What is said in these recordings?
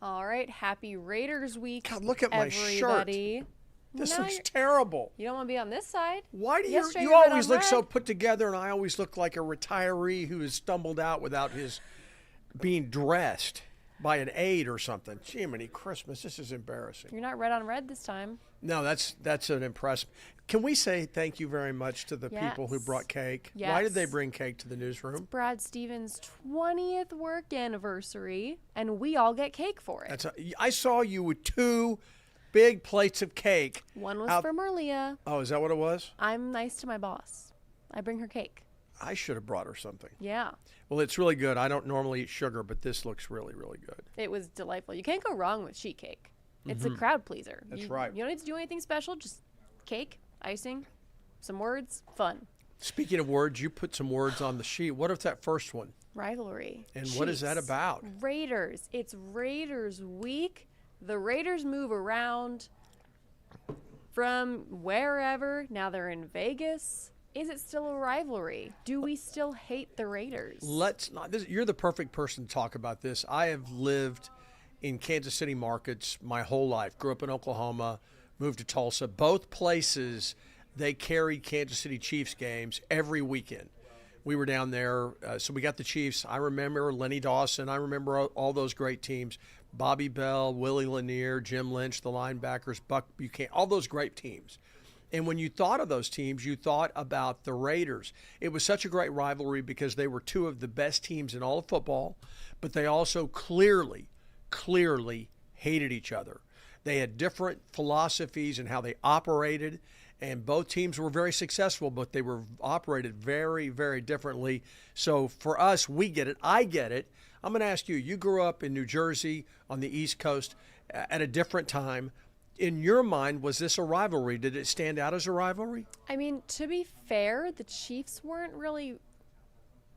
All right, happy Raiders week. God, look at my everybody. shirt. This Now looks terrible. You don't want to be on this side. Why do Yesterday you you were red always on look so red. put together, and I always look like a retiree who has stumbled out without his being dressed by an aide or something? Jiminy Christmas, this is embarrassing. You're not red on red this time. No, that's an impressive. Can we say thank you very much to the people who Yes. brought cake? Yes. Why did they bring cake to the newsroom? Brad Stevens' 20th work anniversary, and we all get cake for it. I saw you with 2 big plates of cake. One was out- for Marlia. Oh, is that what it was? I'm nice to my boss. I bring her cake. I should have brought her something. Yeah. Well, it's really good. I don't normally eat sugar, but this looks really, really good. It was delightful. You can't go wrong with sheet cake. It's a crowd pleaser. That's right. You don't need to do anything special. Just cake, icing, some words, fun. Speaking of words, you put some words on the sheet. What if that first one? Rivalry. And what is that Chiefs. about? Raiders. It's Raiders week. The Raiders move around from wherever. Now they're in Vegas. Is it still a rivalry? Do we still hate the Raiders? Let's not. You're the perfect person to talk about this. I have lived in Kansas City markets my whole life. Grew up in Oklahoma, moved to Tulsa. Both places, they carried Kansas City Chiefs games every weekend. We were down there, so we got the Chiefs. I remember Lenny Dawson. I remember all those great teams. Bobby Bell, Willie Lanier, Jim Lynch, the linebackers, Buck Buchanan, all those great teams. And when you thought of those teams, you thought about the Raiders. It was such a great rivalry because they were 2 of the best teams in all of football, but they also clearly hated each other. They had different philosophies in how they operated, and both teams were very successful, but they were operated very, very differently. So for us, we get it. I get it. I'm going to ask you, you grew up in New Jersey on the East Coast at a different time. In your mind, was this a rivalry? Did it stand out as a rivalry? I mean, to be fair, the Chiefs weren't really,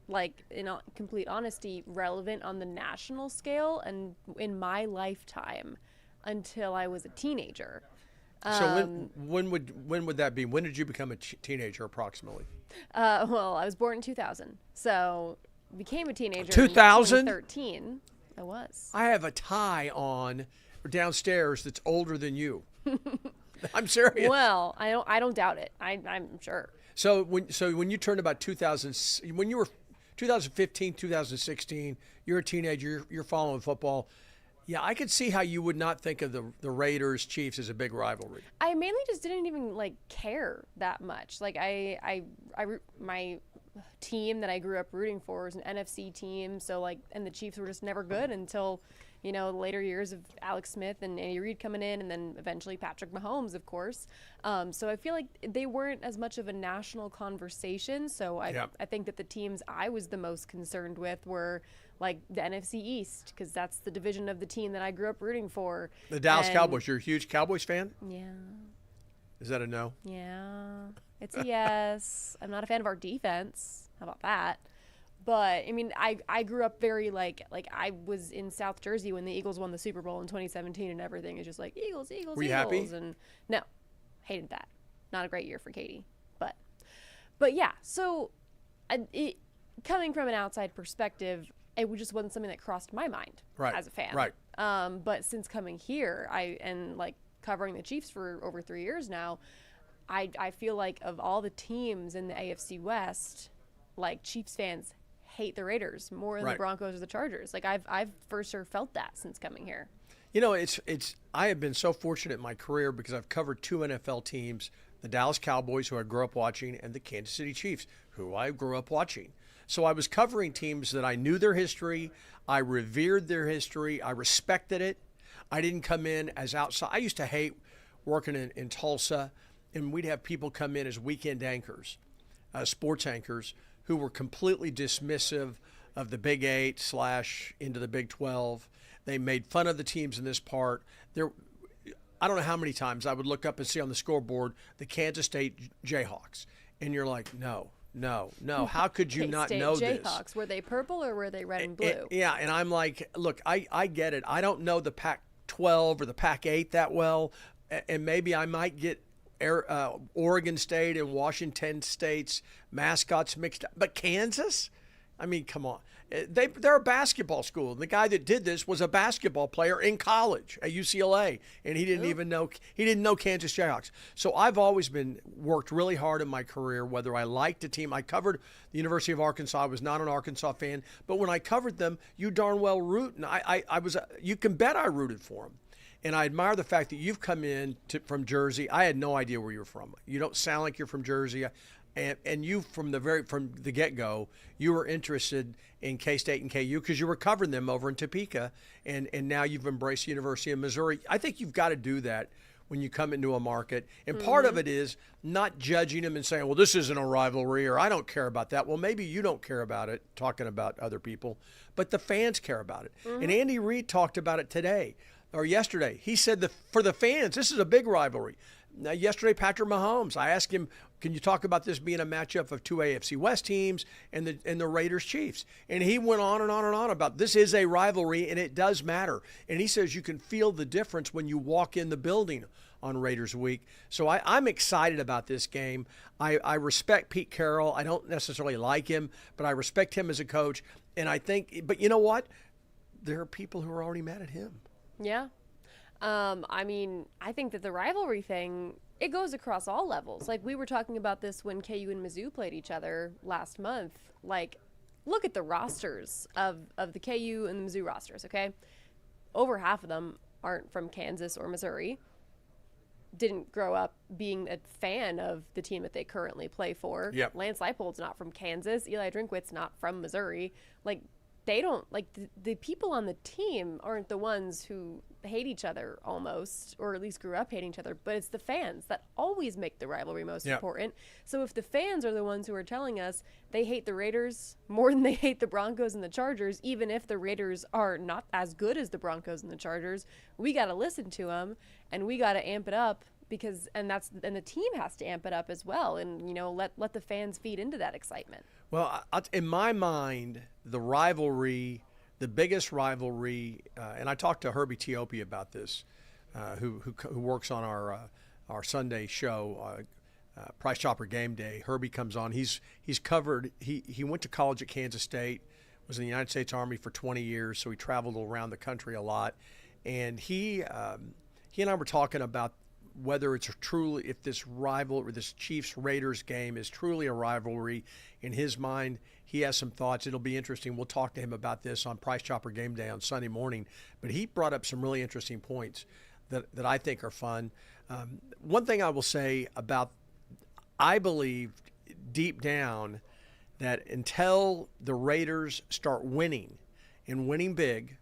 like, in complete honesty, relevant on the national scale and in my lifetime until I was a teenager. So when would that be? When did you become a teenager approximately? Well, I was born in 2000, so became a teenager 2000? in 2013. I was. I have a tie on downstairs that's older than you. I'm serious. Well, I don't doubt it. I'm sure. So when you turned about 2000, when you were 2015, 2016, you're a teenager, you're following football. Yeah, I could see how you would not think of the Raiders Chiefs as a big rivalry. I mainly just didn't even care that much. Like my team that I grew up rooting for was an NFC team, so and the Chiefs were just never good until the later years of Alex Smith and Andy Reid coming in, and then eventually Patrick Mahomes, of course. So I feel like they weren't as much of a national conversation. So I think that the teams I was the most concerned with were like the NFC East, because that's the division of the team that I grew up rooting for. The Dallas Cowboys. You're a huge Cowboys fan? Yeah. Is that a no? Yeah. It's a yes. I'm not a fan of our defense. How about that? But I mean, I grew up very like I was in South Jersey when the Eagles won the Super Bowl in 2017, and everything is just like Eagles. Were you happy? And no, hated that. Not a great year for Katie, but yeah. So, coming from an outside perspective, it just wasn't something that crossed my mind as a fan. Right. But since coming here, and covering the Chiefs for over 3 years now, I feel like of all the teams in the AFC West, Chiefs fans hate the Raiders more than the Broncos or the Chargers. I've for sure felt that since coming here. It's I have been so fortunate in my career because I've covered 2 NFL teams, the Dallas Cowboys, who I grew up watching, and the Kansas City Chiefs, who I grew up watching. So I was covering teams that I knew their history, I revered their history, I respected it. I didn't come in as outside. I used to hate working in Tulsa, and we'd have people come in as weekend anchors, sports anchors, who were completely dismissive of the Big 8 / into the Big 12. They made fun of the teams in this part. I don't know how many times I would look up and see on the scoreboard the Kansas State Jayhawks, and you're like, no. How could you not know this? Jayhawks, were they purple or were they red and blue? Yeah, and I'm like, look, I get it. I don't know the Pac-12 or the Pac-8 that well, and maybe I might get Oregon State and Washington State's mascots mixed up. But Kansas? I mean, come on. They're a basketball school. The guy that did this was a basketball player in college at UCLA, and he didn't know Kansas Jayhawks. So I've always worked really hard in my career, whether I liked a team. I covered the University of Arkansas. I was not an Arkansas fan, but when I covered them, you darn well root, and you can bet I rooted for them. And I admire the fact that you've come in from Jersey. I had no idea where you're from. You don't sound like you're from Jersey. And you, from the get-go, you were interested in K-State and KU because you were covering them over in Topeka, and now you've embraced the University of Missouri. I think you've got to do that when you come into a market. And part of it is not judging them and saying, well, this isn't a rivalry, or I don't care about that. Well, maybe you don't care about it, talking about other people, but the fans care about it. And Andy Reid talked about it today or yesterday. He said for the fans, this is a big rivalry. Now, yesterday, Patrick Mahomes, I asked him, can you talk about this being a matchup of two AFC West teams and the Raiders Chiefs? And he went on and on and on about this is a rivalry and it does matter. And he says you can feel the difference when you walk in the building on Raiders Week. So I'm excited about this game. I respect Pete Carroll. I don't necessarily like him, but I respect him as a coach. And I think, but you know what? There are people who are already mad at him. Yeah. I mean, I think that the rivalry thing, it goes across all levels. Like, we were talking about this when KU and Mizzou played each other last month. Like, look at the rosters of the KU and the Mizzou rosters, okay? Over half of them aren't from Kansas or Missouri. Didn't grow up being a fan of the team that they currently play for. Yep. Lance Leipold's not from Kansas. Eli Drinkwitz's not from Missouri. Like, they don't, like, the people on the team aren't the ones who hate each other almost, or at least grew up hating each other, but it's the fans that always make the rivalry most important. So if the fans are the ones who are telling us they hate the Raiders more than they hate the Broncos and the Chargers, even if the Raiders are not as good as the Broncos and the Chargers, we got to listen to them and we got to amp it up and the team has to amp it up as well, and let the fans feed into that excitement. Well, in my mind, the rivalry, the biggest rivalry, and I talked to Herbie Teope about this, who works on our Sunday show, Price Chopper Game Day. Herbie comes on. He's covered. He went to college at Kansas State, was in the United States Army for 20 years, so he traveled around the country a lot. And he and I were talking about whether it's if this Chiefs Raiders game is truly a rivalry. In his mind, he has some thoughts. It'll be interesting. We'll talk to him about this on Price Chopper Game Day on Sunday morning. But he brought up some really interesting points that I think are fun. One thing I will say I believe deep down that until the Raiders start winning and winning big,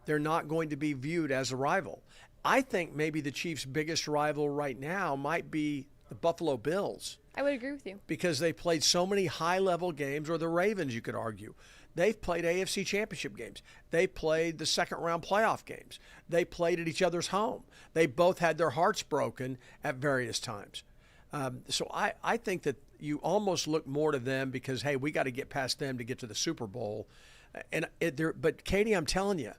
they're not going to be viewed as a rival. I think maybe the Chiefs' biggest rival right now might be the Buffalo Bills. I would agree with you. Because they played so many high-level games, or the Ravens, you could argue. They've played AFC championship games. They played the second-round playoff games. They played at each other's home. They both had their hearts broken at various times. So I think that you almost look more to them because, hey, we got to get past them to get to the Super Bowl. But, Katie, I'm telling you,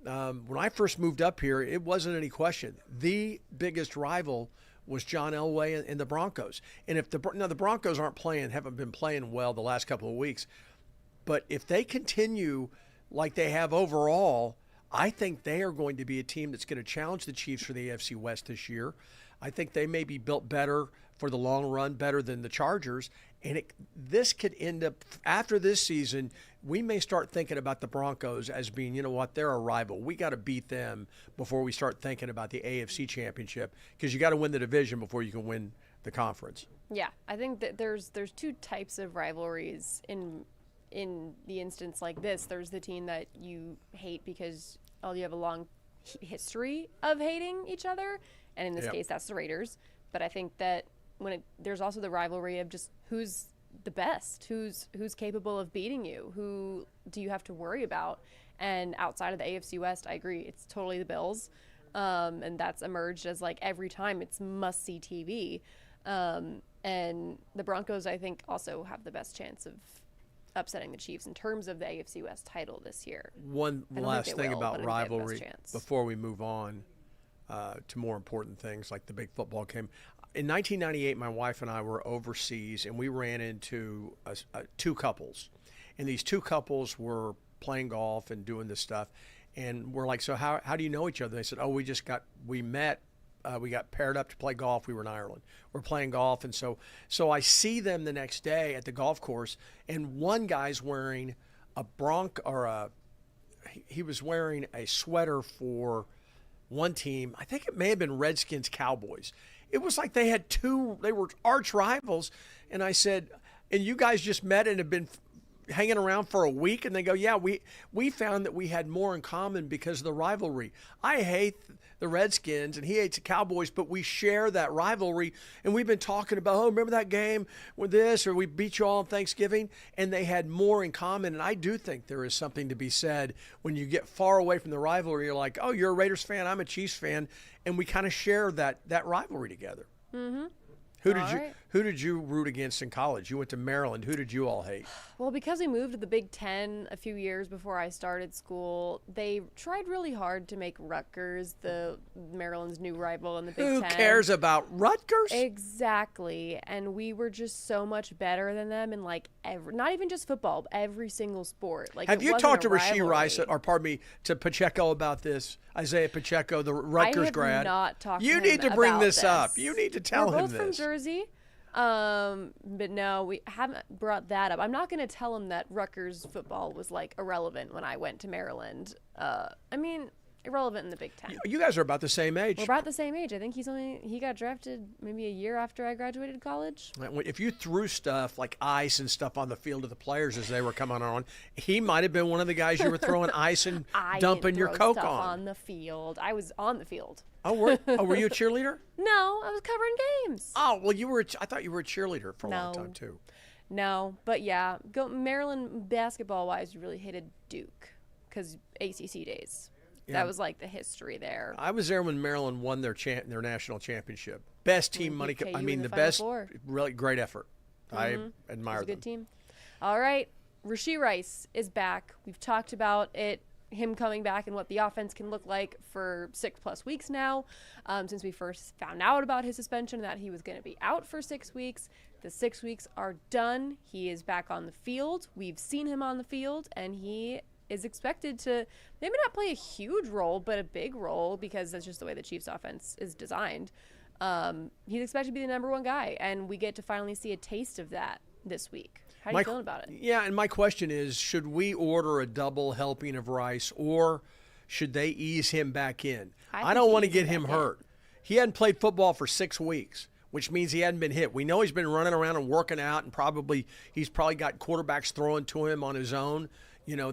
when I first moved up here, it wasn't any question. The biggest rival was John Elway and the Broncos. And if the Broncos haven't been playing well the last couple of weeks, but if they continue like they have overall, I think they are going to be a team that's going to challenge the Chiefs for the AFC West this year. I think they may be built better for the long run, better than the Chargers. And this could end up, after this season, we may start thinking about the Broncos as being, you know what, they're a rival. We got to beat them before we start thinking about the AFC Championship, because you got to win the division before you can win the conference. Yeah, I think that there's two types of rivalries in the instance like this. There's the team that you hate because you have a long history of hating each other, and in this case, that's the Raiders. But I think that there's also the rivalry of just who's the best, who's capable of beating you, who do you have to worry about. And outside of the AFC West, I agree, it's totally the Bills, and that's emerged as, like, every time it's must-see TV. And the Broncos, I think, also have the best chance of upsetting the Chiefs in terms of the AFC West title this year. One last thing about rivalry before we move on to more important things like the big football game. In 1998, my wife and I were overseas, and we ran into two couples. and these two couples were playing golf and doing this stuff, and we're like, so how do you know each other? They said, oh, we met. We got paired up to play golf. We were in Ireland. We're playing golf, and so I see them the next day at the golf course, and one guy's wearing he was wearing a sweater for one team. I think it may have been Redskins Cowboys. It was like they were arch rivals, and I said, and you guys just met and have been hanging around for a week? And they go, yeah, we found that we had more in common because of the rivalry. I hate the Redskins and he hates the Cowboys, but we share that rivalry. And we've been talking about, oh, remember that game with this, or we beat you all on Thanksgiving? And they had more in common. And I do think there is something to be said when you get far away from the rivalry. You're like, oh, you're a Raiders fan, I'm a Chiefs fan, and we kind of share that rivalry together. Mm-hmm. Who did you root against in college? You went to Maryland. Who did you all hate? Well, because we moved to the Big Ten a few years before I started school, they tried really hard to make Rutgers the Maryland's new rival in the Big Ten. Who cares about Rutgers? Exactly. And we were just so much better than them in like not even just football, every single sport. Like, have you talked to Rashee Rice, or pardon me, to Pacheco about this? Isaiah Pacheco, the Rutgers grad. I have not talked to him. You need to bring about this up. You need to tell him this. We're both from Jersey. But no, we haven't brought that up. I'm not going to tell him that Rutgers football was like irrelevant when I went to Maryland. I mean, irrelevant in the Big Ten. You guys are about the same age. We're about the same age. I think he got drafted maybe a year after I graduated college. If you threw stuff like ice and stuff on the field to the players as they were coming on, he might have been one of the guys you were throwing ice and dumping your Coke on the field. I was on the field. Oh, were you a cheerleader? No, I was covering games. Oh, well, I thought you were a cheerleader for a long time too. No, but yeah, Maryland basketball-wise, we really hated Duke because ACC days. Yeah. That was like the history there. I was there when Maryland won their national championship. Best team money. I mean, the best. Really great effort. Mm-hmm. I admire them. It was a good team. All right, Rashee Rice is back. We've talked about him coming back and what the offense can look like for 6+ weeks now, since we first found out about his suspension, that he was going to be out for 6 weeks. The 6 weeks are done. He is back on the field. We've seen him on the field, and he is expected to maybe not play a huge role, but a big role, because that's just the way the Chiefs offense is designed. He's expected to be the number one guy, and we get to finally see a taste of that this week. How are you feeling about it? Yeah, and my question is, should we order a double helping of Rice, or should they ease him back in? I don't want to get him hurt. He hadn't played football for 6 weeks, which means he hadn't been hit. We know he's been running around and working out, and he's probably got quarterbacks throwing to him on his own,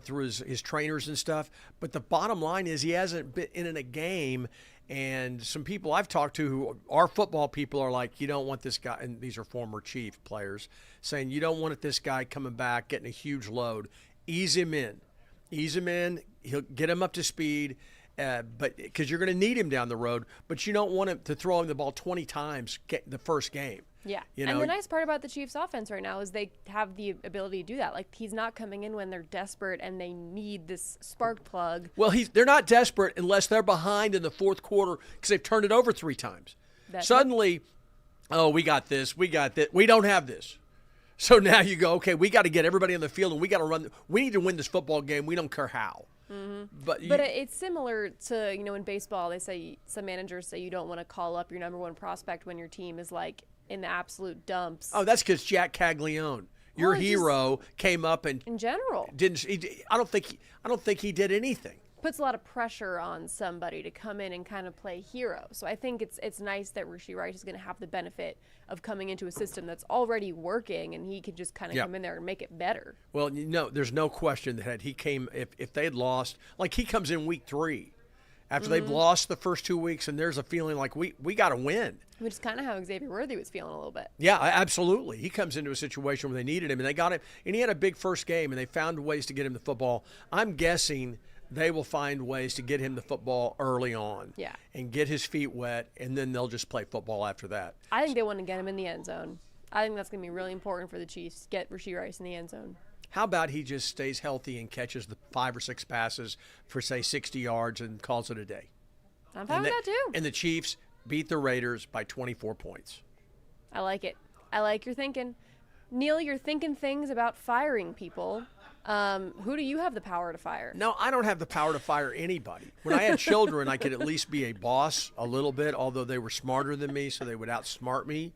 through his trainers and stuff. But the bottom line is he hasn't been in a game. And some people I've talked to who are football people are like, you don't want this guy, and these are former Chief players, saying you don't want this guy coming back, getting a huge load. Ease him in. He'll get him up to speed, but because you're going to need him down the road. But you don't want him to throw him the ball 20 times the first game. Yeah. And the nice part about the Chiefs offense right now is they have the ability to do that. Like, he's not coming in when they're desperate and they need this spark plug. Well, they're not desperate unless they're behind in the fourth quarter because they've turned it over 3 times. Suddenly, we got this. We don't have this. So now you go, okay, we got to get everybody on the field and we got to run. We need to win this football game. We don't care how. Mm-hmm. But it's similar to, in baseball, some managers say you don't want to call up your number one prospect when your team is like in the absolute dumps. Oh, that's because Jack Caglione, your hero, came up and in general I don't think he did anything. Puts a lot of pressure on somebody to come in and kind of play hero. So I think it's nice that Rashee Rice is going to have the benefit of coming into a system that's already working, and he could just kind of come in there and make it better. Well, there's no question that he came, if they had lost, like he comes in week 3 after they've lost the first 2 weeks, and there's a feeling like we got to win. Which is kind of how Xavier Worthy was feeling a little bit. Yeah, absolutely. He comes into a situation where they needed him, and they got him, and he had a big first game, and they found ways to get him the football. I'm guessing they will find ways to get him the football early on. Yeah. And get his feet wet, and then they'll just play football after that. I think they want to get him in the end zone. I think that's going to be really important for the Chiefs, get Rashee Rice in the end zone. How about he just stays healthy and catches the 5 or 6 passes for, say, 60 yards and calls it a day? I'm fine with that too. And the Chiefs beat the Raiders by 24 points. I like it. I like your thinking. Neil, you're thinking things about firing people. Who do you have the power to fire? No, I don't have the power to fire anybody. When I had children, I could at least be a boss a little bit, although they were smarter than me, so they would outsmart me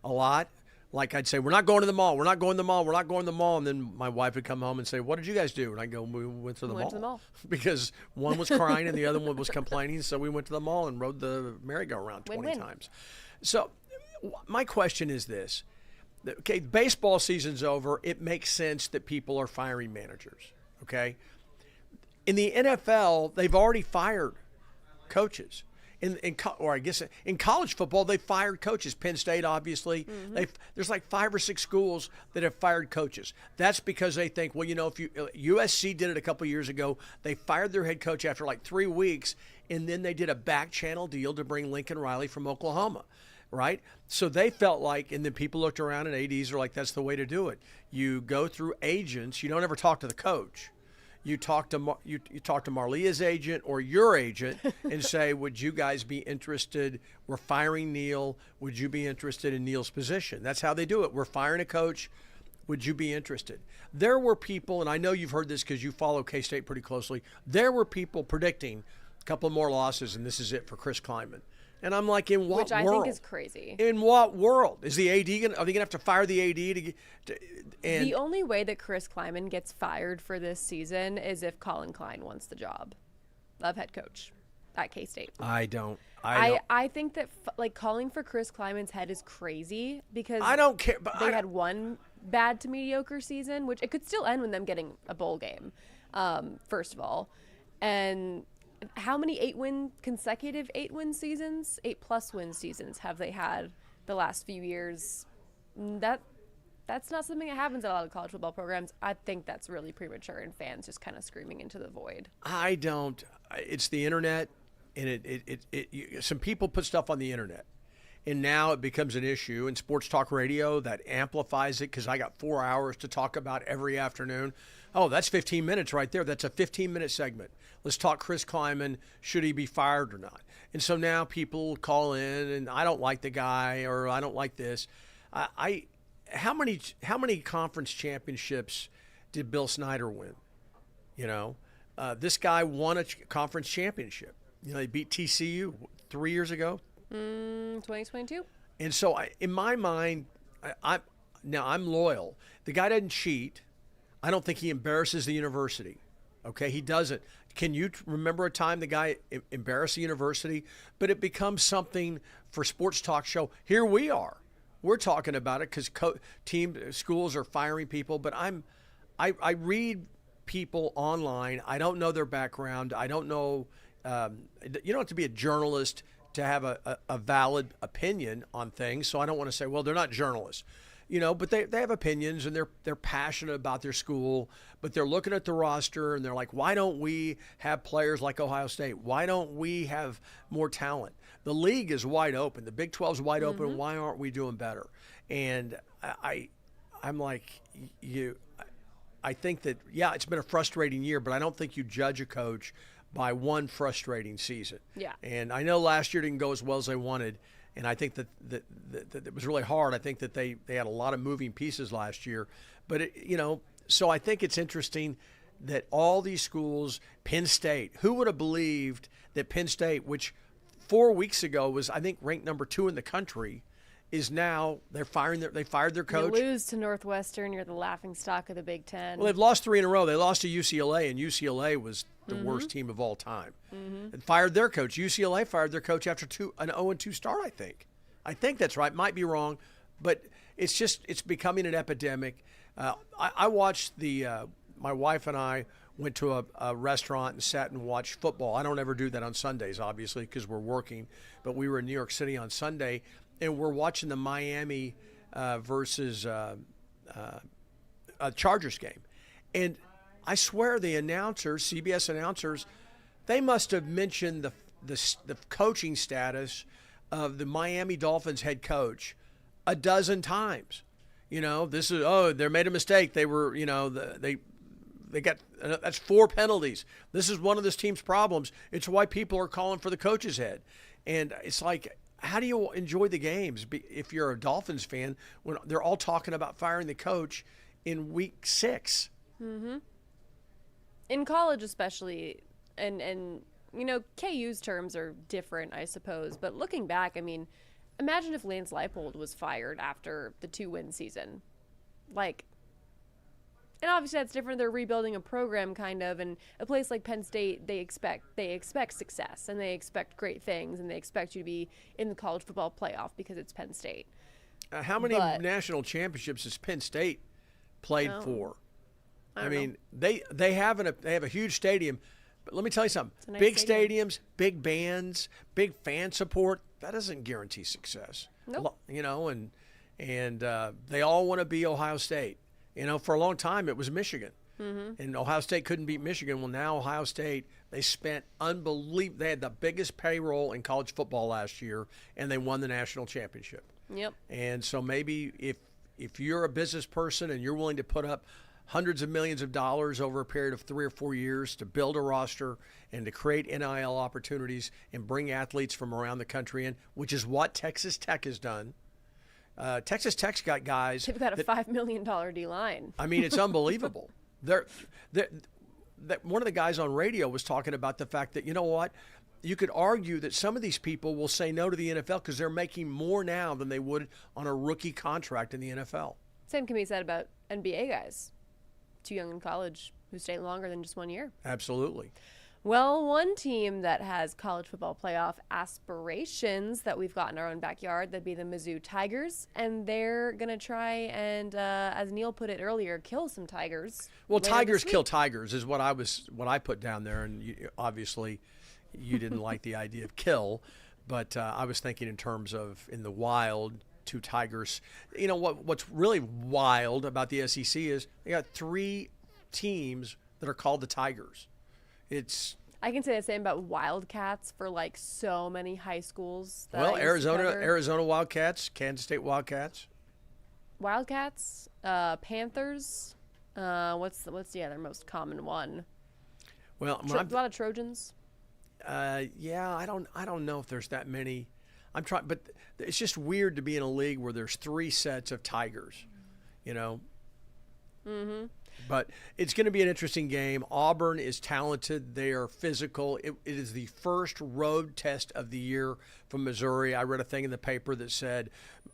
a lot. Like I'd say, we're not going to the mall, we're not going to the mall, we're not going to the mall. And then my wife would come home and say, what did you guys do? And I'd go, we went to the mall. Because one was crying and the other one was complaining. So we went to the mall and rode the merry-go-round 20 times. So my question is this. Okay, baseball season's over. It makes sense that people are firing managers, okay? In the NFL, they've already fired coaches. Or I guess in college football, they fired coaches. Penn State, obviously. There's like 5 or 6 schools that have fired coaches. That's because they think, well, if USC did it a couple years ago, they fired their head coach after like 3 weeks, and then they did a back channel deal to bring Lincoln Riley from Oklahoma, right? So they felt like, and then people looked around and ADs are like, that's the way to do it. You go through agents. You don't ever talk to the coach. You talk to you talk to Marlia's agent or your agent and say, would you guys be interested? We're firing Neil. Would you be interested in Neil's position? That's how they do it. We're firing a coach. Would you be interested? There were people, and I know you've heard this because you follow K-State pretty closely. There were people predicting a couple more losses, and this is it for Chris Klieman. And I'm like, in what world? Which I think is crazy. In what world? Is the AD going to, are they going to have to fire the AD and the only way that Chris Klieman gets fired for this season is if Colin Klein wants the job of head coach at K-State. I don't. I think that calling for Chris Kleiman's head is crazy because I don't care. But they had one bad to mediocre season, which it could still end with them getting a bowl game, first of all. And how many consecutive 8-win seasons, 8+ win seasons have they had the last few years? That's not something that happens at a lot of college football programs. I think that's really premature and fans just kind of screaming into the void. I don't. It's the internet, and some people put stuff on the internet, and now it becomes an issue. In sports talk radio, that amplifies it because I got 4 hours to talk about every afternoon. Oh, that's 15 minutes right there. That's a 15-minute segment. Let's talk Chris Klieman. Should he be fired or not? And so now people call in, and I don't like the guy, or I don't like this. How many conference championships did Bill Snyder win? This guy won a conference championship. They beat TCU 3 years ago. 2022. And so in my mind, I'm loyal. The guy doesn't cheat. I don't think he embarrasses the university. Okay, he doesn't. Can you remember a time the guy embarrassed the university? But it becomes something for sports talk show. Here we are. We're talking about it because schools are firing people. But I read people online. I don't know their background. I don't know. You don't have to be a journalist to have a valid opinion on things. So I don't want to say, well, they're not journalists. But they have opinions and they're passionate about their school, but they're looking at the roster and they're like, why don't we have players like Ohio State? Why don't we have more talent? The league is wide open. The Big 12 is wide open. Why aren't we doing better? And I'm like, I think that, yeah, it's been a frustrating year, but I don't think you judge a coach by one frustrating season. Yeah. And I know last year didn't go as well as they wanted. And I think that it was really hard. I think that they had a lot of moving pieces last year. But, so I think it's interesting that all these schools, Penn State, who would have believed that Penn State, which 4 weeks ago was, I think, ranked number 2 in the country, is now they fired their coach. You lose to Northwestern, you're the laughingstock of the Big Ten. Well, they've lost 3 in a row. They lost to UCLA, and UCLA was the worst team of all time. And fired their coach. UCLA fired their coach after an 0-2 start, I think. I think that's right. Might be wrong, but it's becoming an epidemic. I watched my wife and I went to a restaurant and sat and watched football. I don't ever do that on Sundays, obviously, because we're working. But we were in New York City on Sunday, and we're watching the Miami versus Chargers game. And I swear the announcers, CBS announcers, they must have mentioned the coaching status of the Miami Dolphins head coach a dozen times. This is, they made a mistake. They were, they got, that's 4 penalties. This is one of this team's problems. It's why people are calling for the coach's head. And it's like, how do you enjoy the games if you're a Dolphins fan when they're all talking about firing the coach in week 6? In college especially, and KU's terms are different, I suppose, but looking back, I mean, imagine if Lance Leipold was fired after the 2-win season. Like, and obviously that's different. They're rebuilding a program kind of, and a place like Penn State, they expect success, and they expect great things, and they expect you to be in the college football playoff because it's Penn State. How many national championships has Penn State played for? I mean, they have a huge stadium, but let me tell you something. Nice big stadium. Stadiums, big bands, big fan support, that doesn't guarantee success. Nope. And they all want to be Ohio State. For a long time it was Michigan. And Ohio State couldn't beat Michigan. Well, now Ohio State, they spent unbelievable. They had the biggest payroll in college football last year, and they won the national championship. Yep. And so maybe if you're a business person and you're willing to put up hundreds of millions of dollars over a period of 3 or 4 years to build a roster and to create NIL opportunities and bring athletes from around the country in, which is what Texas Tech has done. Texas Tech's got guys. They've got a $5 million D-line. I mean, it's unbelievable. One of the guys on radio was talking about the fact that, you know what, you could argue that some of these people will say no to the NFL because they're making more now than they would on a rookie contract in the NFL. Same can be said about NBA guys. Too young in college who stay longer than just 1 year. Absolutely. Well, one team that has college football playoff aspirations that we've got in our own backyard, that'd be the Mizzou Tigers, and they're going to try and, as Neil put it earlier, kill some Tigers. Well, Tigers kill Tigers is what I put down there, and obviously you didn't like the idea of kill, but I was thinking in terms of in the wild, 2 Tigers. What's really wild about the SEC is they got 3 teams that are called the Tigers. I can say the same about Wildcats for like so many high schools. Arizona Wildcats, Kansas State Wildcats, Panthers. What's the other most common one? Well, a lot of Trojans. Yeah, I don't know if there's that many. I'm trying, but it's just weird to be in a league where there's 3 sets of Tigers. Mm-hmm. But it's going to be an interesting game. Auburn is talented. They are physical. It is the first road test of the year from Missouri. I read a thing in the paper that said,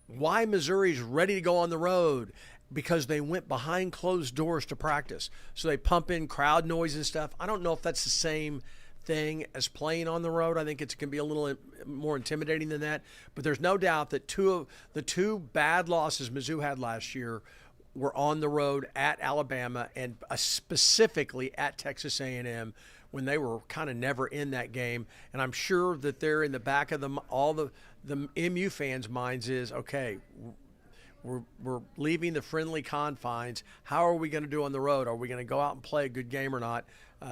why Missouri's ready to go on the road? Because they went behind closed doors to practice. So they pump in crowd noise and stuff. I don't know if that's the same thing as playing on the road. I think it can be a little more intimidating than that. But there's no doubt that the two bad losses Mizzou had last year were on the road at Alabama and specifically at Texas A&M when they were kind of never in that game. And I'm sure that they're in the back of all the MU fans' minds is, okay, we're leaving the friendly confines. How are we going to do on the road? Are we going to go out and play a good game or not?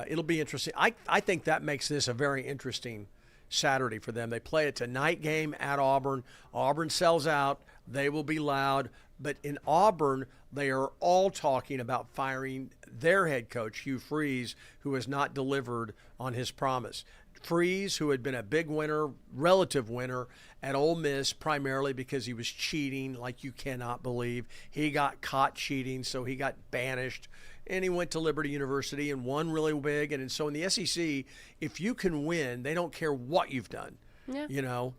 It'll be interesting. I think that makes this a very interesting Saturday for them. They play a tonight game at Auburn. Auburn sells out. They will be loud. But in Auburn, they are all talking about firing their head coach, Hugh Freeze, who has not delivered on his promise. Freeze, who had been a big winner, relative winner at Ole Miss, primarily because he was cheating like you cannot believe. He got caught cheating, so he got banished. And he went to Liberty University and won really big. And so in the SEC, if you can win, they don't care what you've done. Yeah.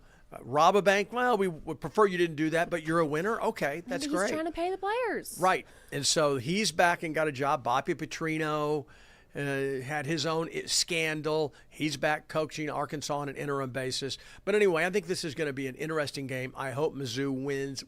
Rob a bank, well, we would prefer you didn't do that, but you're a winner? Okay, that's Maybe great. He's trying to pay the players. Right. And so he's back and got a job. Bobby Petrino had his own scandal. He's back coaching Arkansas on an interim basis. But anyway, I think this is going to be an interesting game. I hope Mizzou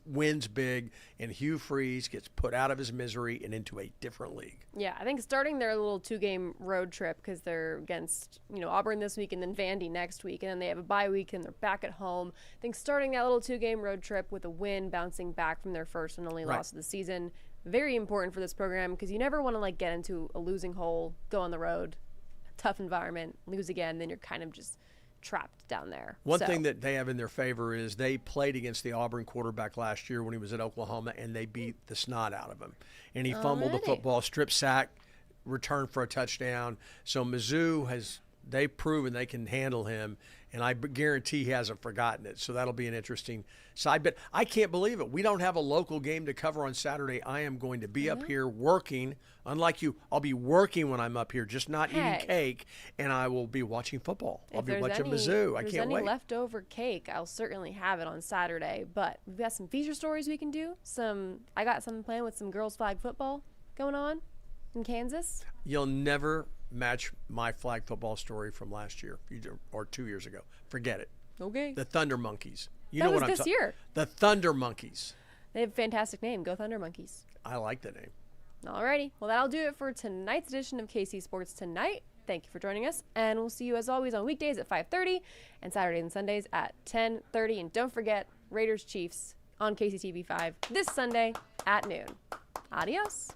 wins big, and Hugh Freeze gets put out of his misery and into a different league. Yeah, I think starting their little 2-game road trip because they're against Auburn this week and then Vandy next week, and then they have a bye week and they're back at home. I think starting that little 2-game road trip with a win, bouncing back from their first and only loss of the season, very important for this program because you never want to get into a losing hole, go on the road, tough environment, lose again, then you're kind of just trapped down there. One thing that they have in their favor is they played against the Auburn quarterback last year when he was at Oklahoma, and they beat the snot out of him. And he fumbled the football, strip sack, returned for a touchdown. So Mizzou has They've proven they can handle him, and I guarantee he hasn't forgotten it. So that'll be an interesting side. But I can't believe it. We don't have a local game to cover on Saturday. I am going to be up here working. Unlike you, I'll be working when I'm up here, just not eating cake, and I will be watching football. I'll be watching Mizzou. I can't wait. If there's any leftover cake, I'll certainly have it on Saturday. But we've got some feature stories we can do. I got something planned with some girls flag football going on in Kansas. You'll never match my flag football story from last year or 2 years ago. Forget it. Okay. The Thunder Monkeys. You that know was what I'm this year. The Thunder Monkeys. They have a fantastic name. Go Thunder Monkeys. I like the name. Alrighty. Well, that'll do it for tonight's edition of KC Sports Tonight. Thank you for joining us, and we'll see you as always on weekdays at 5:30 and Saturdays and Sundays at 10:30. And don't forget Raiders Chiefs on KCTV5 this Sunday at noon. Adios.